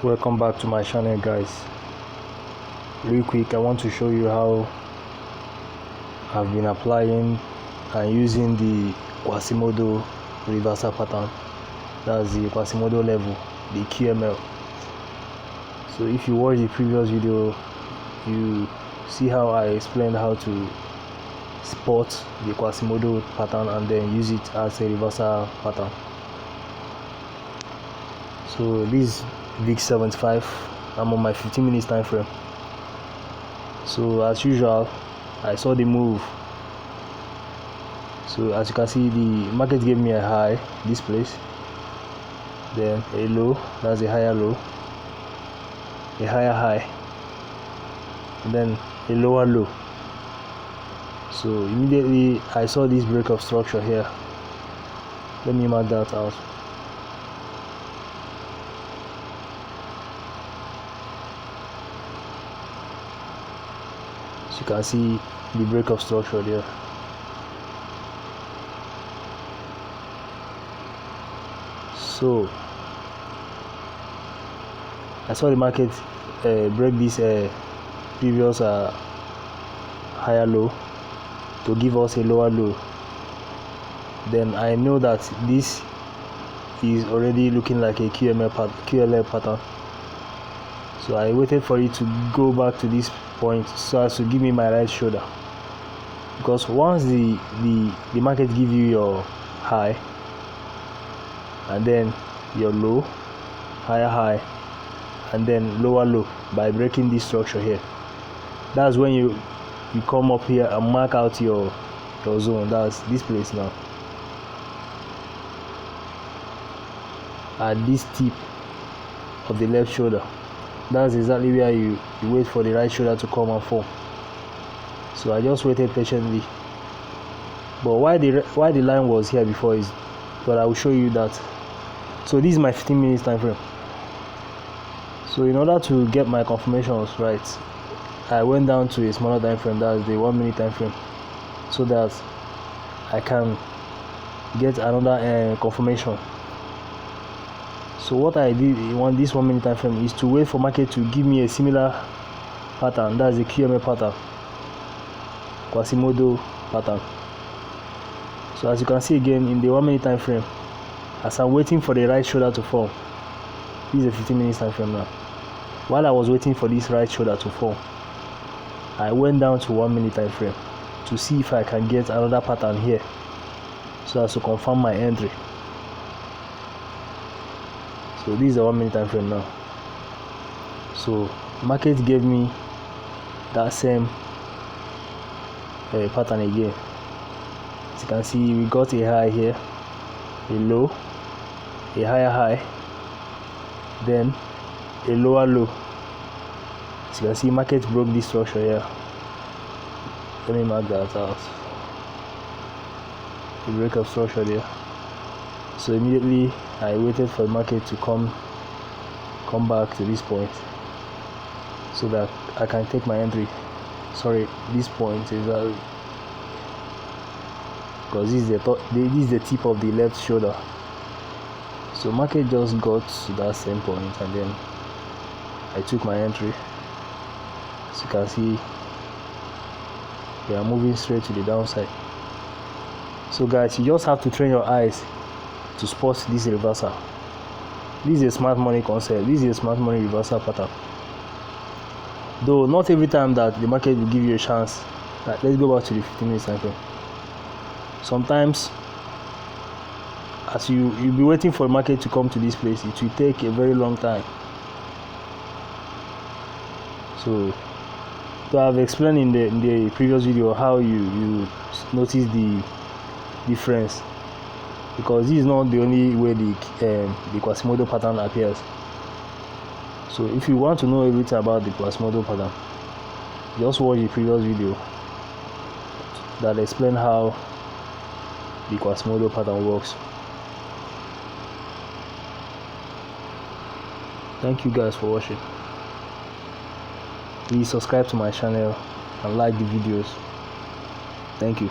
Welcome back to my channel, guys. Real quick, I want to show you how I've been applying and using the Quasimodo reversal pattern. That's the Quasimodo level, the QML. So if you watch the previous video, you see how I explained how to spot the Quasimodo pattern and then use it as a reversal pattern. So this VIX 75, I'm on my 15 minutes time frame. So as usual, I saw the move. So as you can see, the market gave me a high, this place, then a low, that's a higher low, a higher high, and then a lower low. So immediately I saw this break of structure here. Let me mark that out. You can see the break of structure there. So I saw the market break this previous higher low to give us a lower low. Then I know that this is already looking like a QLL pattern. So I waited for it to go back to this point so as to give me my right shoulder, because once the market give you your high and then your low, higher high, and then lower low by breaking this structure here, that's when you come up here and mark out your zone. That's this place now, at this tip of the left shoulder. That's exactly where you wait for the right shoulder to come and form. So I just waited patiently. But why the line was here before is, but I will show you that. So this is my 15 minutes time frame. So in order to get my confirmations right, I went down to a smaller time frame, that's the 1 minute time frame, so that I can get another confirmation. So what I did in this 1 minute time frame is to wait for market to give me a similar pattern, that's the QML pattern, Quasimodo pattern. So as you can see again in the 1 minute time frame, as I'm waiting for the right shoulder to form, this is a 15 minutes time frame now. While I was waiting for this right shoulder to form, I went down to 1 minute time frame to see if I can get another pattern here, so as to confirm my entry. So this is a 1 minute time frame now. So market gave me that same pattern again. As you can see, we got a high here, a low, a higher high, then a lower low. As you can see, market broke this structure here. Let me mark that out. The break of structure there. So immediately I waited for the market to come back to this point so that I can take my entry. Sorry, this point is because this is the tip of the left shoulder. So market just got to that same point and then I took my entry. As you can see, we are moving straight to the downside. So guys, you just have to train your eyes to spot this reversal. This is a smart money concept. This is a smart money reversal pattern. Though not every time that the market will give you a chance. Let's go back to the 15 minutes time frame. Sometimes, as you'll be waiting for the market to come to this place, it will take a very long time. So I've explained in the previous video how you notice the difference, because this is not the only way the Quasimodo pattern appears. So if you want to know everything about the Quasimodo pattern, just watch the previous video that explain how the Quasimodo pattern works. Thank you guys for watching. Please subscribe to my channel and like the videos. Thank you.